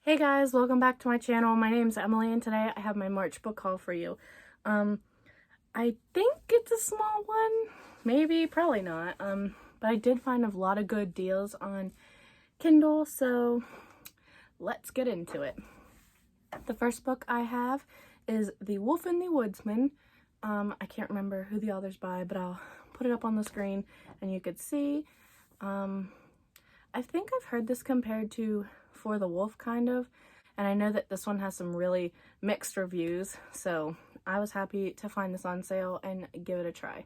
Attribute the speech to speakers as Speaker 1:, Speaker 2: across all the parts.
Speaker 1: Hey guys, welcome back to my channel. My name's Emily and today I have my March book haul for you. I think it's a small one, maybe, probably not, but I did find a lot of good deals on Kindle, so let's get into it. The first book I have is The Wolf and the Woodsman. I can't remember who the author's by, but I'll put it up on the screen and you could see. I think I've heard this compared to For the Wolf, kind of, and I know that this one has some really mixed reviews, so I was happy to find this on sale and give it a try.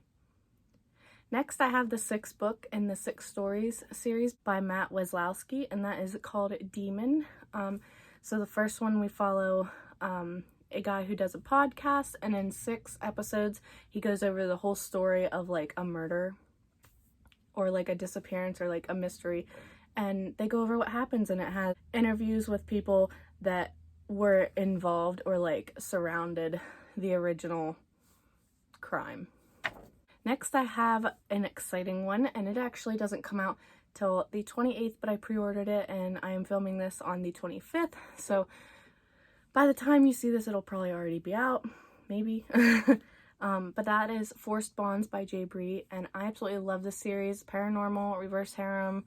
Speaker 1: Next, I have the sixth book in the Six Stories series by Matt Weslowski, and that is called Demon. So the first one, we follow a guy who does a podcast, and in 6 episodes he goes over the whole story of like a murder or like a disappearance or like a mystery, and they go over what happens, and it has interviews with people that were involved or like surrounded the original crime. Next, I have an exciting one, and it actually doesn't come out till the 28th, but I pre-ordered it and I am filming this on the 25th, so by the time you see this it'll probably already be out, maybe. But that is Forced Bonds by Jay Bree, and I absolutely love this series. Paranormal, reverse harem,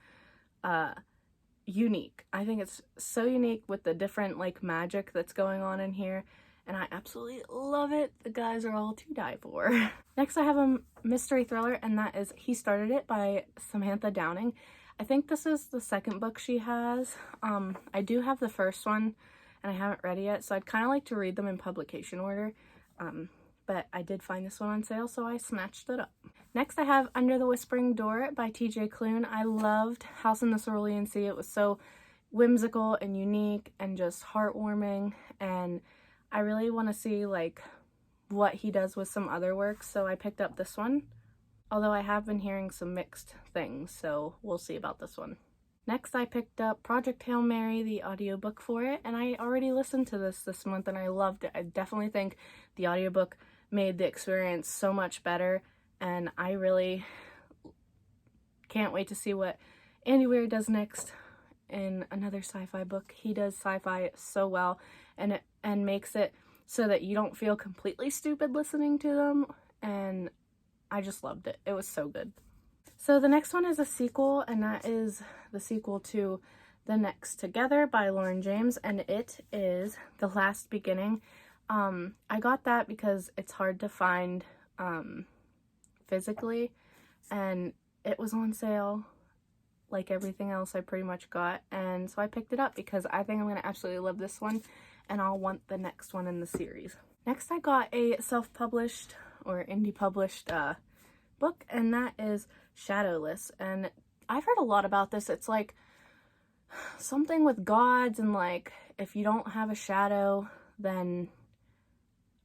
Speaker 1: unique. I think it's so unique with the different like magic that's going on in here, and I absolutely love it. The guys are all to die for. Next, I have a mystery thriller, and that is He Started It by Samantha Downing. I think this is the second book she has. I do have the first one and I haven't read it yet, so I'd kind of like to read them in publication order. But I did find this one on sale, so I snatched it up. Next, I have Under the Whispering Door by TJ Cloon. I loved House in the Cerulean Sea. It was so whimsical and unique and just heartwarming, and I really want to see like what he does with some other works, so I picked up this one. Although I have been hearing some mixed things, so we'll see about this one. Next, I picked up Project Hail Mary, the audiobook for it, and I already listened to this month and I loved it. I definitely think the audiobook made the experience so much better, and I really can't wait to see what Andy Weir does next in another sci-fi book. He does sci-fi so well, and makes it so that you don't feel completely stupid listening to them, and I just loved it. It was so good. So the next one is a sequel, and that is the sequel to The Next Together by Lauren James, and it is The Last Beginning. I got that because it's hard to find physically, and it was on sale like everything else I pretty much got, and so I picked it up because I think I'm going to absolutely love this one, and I'll want the next one in the series. Next, I got a self-published or indie published book, and that is Shadowless, and I've heard a lot about this. It's like something with gods, and like if you don't have a shadow, then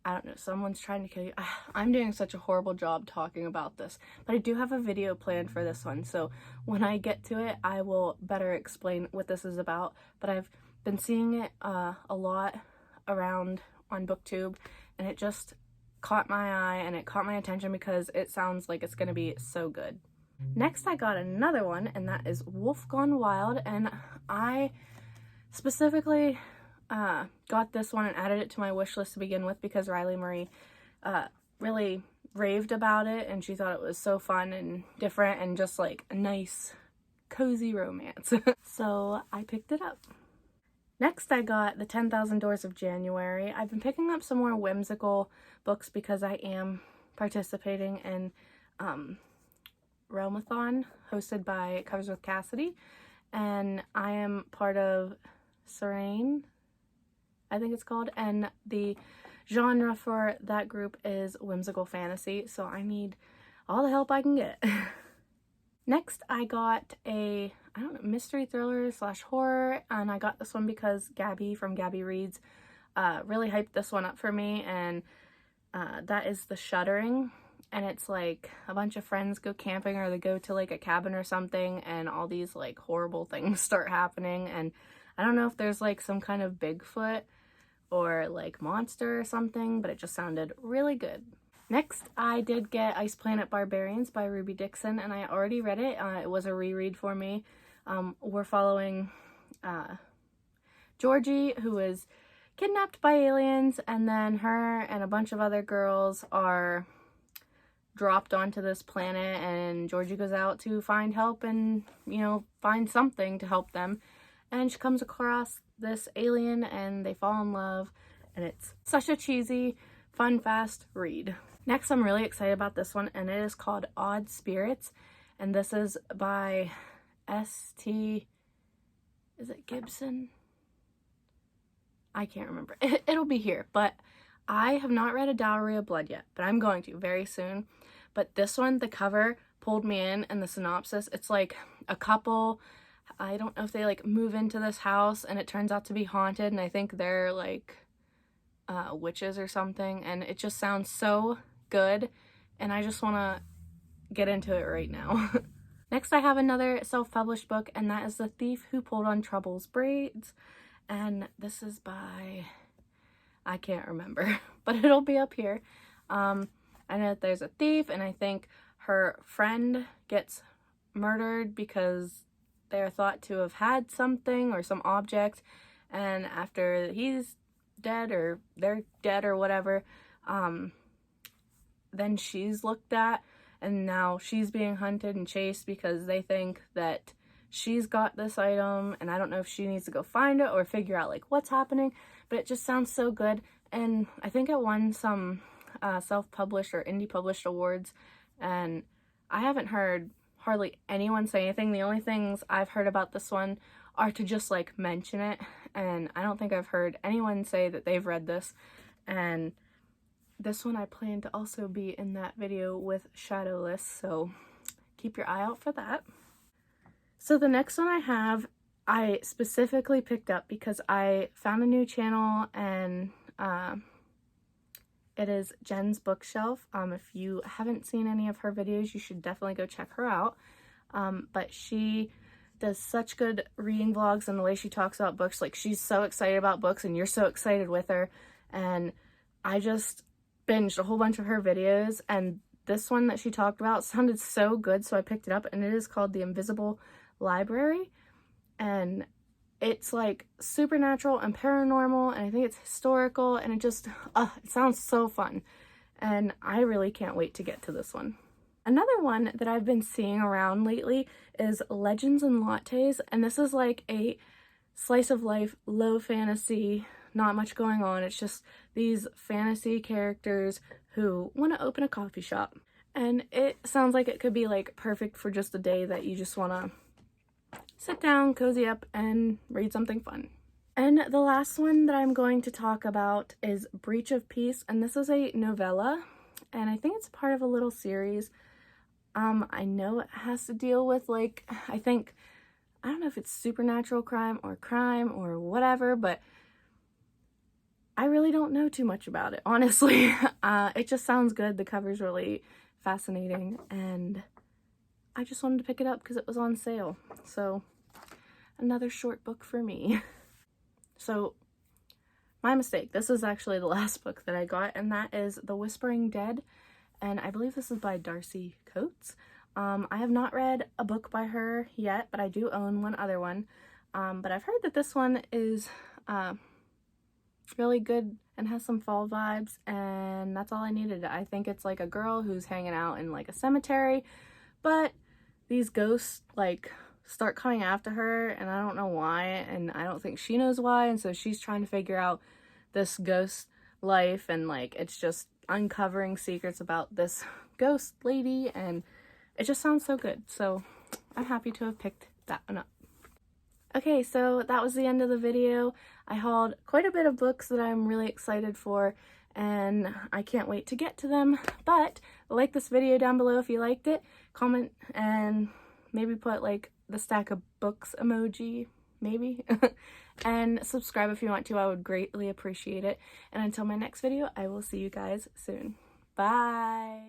Speaker 1: I don't know, someone's trying to kill you. I'm doing such a horrible job talking about this, but I do have a video planned for this one, so when I get to it I will better explain what this is about. But I've been seeing it a lot around on BookTube, and it just caught my eye and it caught my attention because it sounds like it's gonna be so good. Next, I got another one, and that is Wolf Gone Wild, and I specifically got this one and added it to my wish list to begin with because Riley Marie really raved about it, and she thought it was so fun and different and just like a nice cozy romance. So I picked it up. Next, I got The 10,000 Doors of January. I've been picking up some more whimsical books because I am participating in Realmathon, hosted by Covers with Cassidy, and I am part of Serene, I think it's called, and the genre for that group is whimsical fantasy, so I need all the help I can get. Next, I got a, I don't know, mystery thriller slash horror, and I got this one because Gabby from Gabby Reads really hyped this one up for me, and that is The Shuddering, and it's like a bunch of friends go camping, or they go to like a cabin or something, and all these like horrible things start happening, and I don't know if there's like some kind of Bigfoot or like monster or something, but it just sounded really good. Next, I did get Ice Planet Barbarians by Ruby Dixon, and I already read it. It was a reread for me. We're following Georgie, who is kidnapped by aliens, and then her and a bunch of other girls are dropped onto this planet, and Georgie goes out to find help and, you know, find something to help them. And she comes across this alien and they fall in love, and it's such a cheesy, fun, fast read. Next, I'm really excited about this one, and it is called Odd Spirits, and this is by S.T. Is it Gibson? I can't remember. It'll be here, but I have not read A Dowry of Blood yet, but I'm going to very soon. But this one, the cover pulled me in, and the synopsis, it's like a couple, I don't know if they like move into this house and it turns out to be haunted, and I think they're like witches or something, and it just sounds so good, and I just want to get into it right now. Next, I have another self-published book, and that is The Thief Who Pulled on Trouble's Braids, and this is by, I can't remember, but it'll be up here. I know that there's a thief, and I think her friend gets murdered because they are thought to have had something or some object, and after he's dead or they're dead or whatever, then she's looked at, and now she's being hunted and chased because they think that she's got this item, and I don't know if she needs to go find it or figure out like what's happening, but it just sounds so good. And I think it won some self-published or indie published awards, and I haven't heard hardly anyone say anything. The only things I've heard about this one are to just like mention it, and I don't think I've heard anyone say that they've read this. And this one I plan to also be in that video with Shadowless, so keep your eye out for that. So the next one I have, I specifically picked up because I found a new channel, and it is Jen's Bookshelf. If you haven't seen any of her videos, you should definitely go check her out. But she does such good reading vlogs, and the way she talks about books, like she's so excited about books and you're so excited with her. And I just binged a whole bunch of her videos, and this one that she talked about sounded so good, so I picked it up, and it is called The Invisible Library, and it's like supernatural and paranormal, and I think it's historical, and it just, it sounds so fun, and I really can't wait to get to this one. Another one that I've been seeing around lately is Legends and Lattes, and this is like a slice of life, low fantasy, not much going on. It's just these fantasy characters who want to open a coffee shop, and it sounds like it could be like perfect for just a day that you just want to sit down, cozy up, and read something fun. And the last one that I'm going to talk about is Breach of Peace, and this is a novella, and I think it's part of a little series. I know it has to deal with like, I don't know if it's supernatural crime or whatever, but I really don't know too much about it, honestly. It just sounds good. The cover's really fascinating, and I just wanted to pick it up because it was on sale. So another short book for me. So my mistake. This is actually the last book that I got, and that is The Whispering Dead, and I believe this is by Darcy Coates. I have not read a book by her yet, but I do own one other one. But I've heard that this one is really good and has some fall vibes, and that's all I needed. I think it's like a girl who's hanging out in like a cemetery, but these ghosts like start coming after her, and I don't know why, and I don't think she knows why, and so she's trying to figure out this ghost life, and like it's just uncovering secrets about this ghost lady, and it just sounds so good, so I'm happy to have picked that one up. Okay, so that was the end of the video. I hauled quite a bit of books that I'm really excited for, and I can't wait to get to them. But like this video down below if you liked it, comment, and maybe put like the stack of books emoji, maybe. And subscribe if you want to. I would greatly appreciate it. And until my next video, I will see you guys soon. Bye!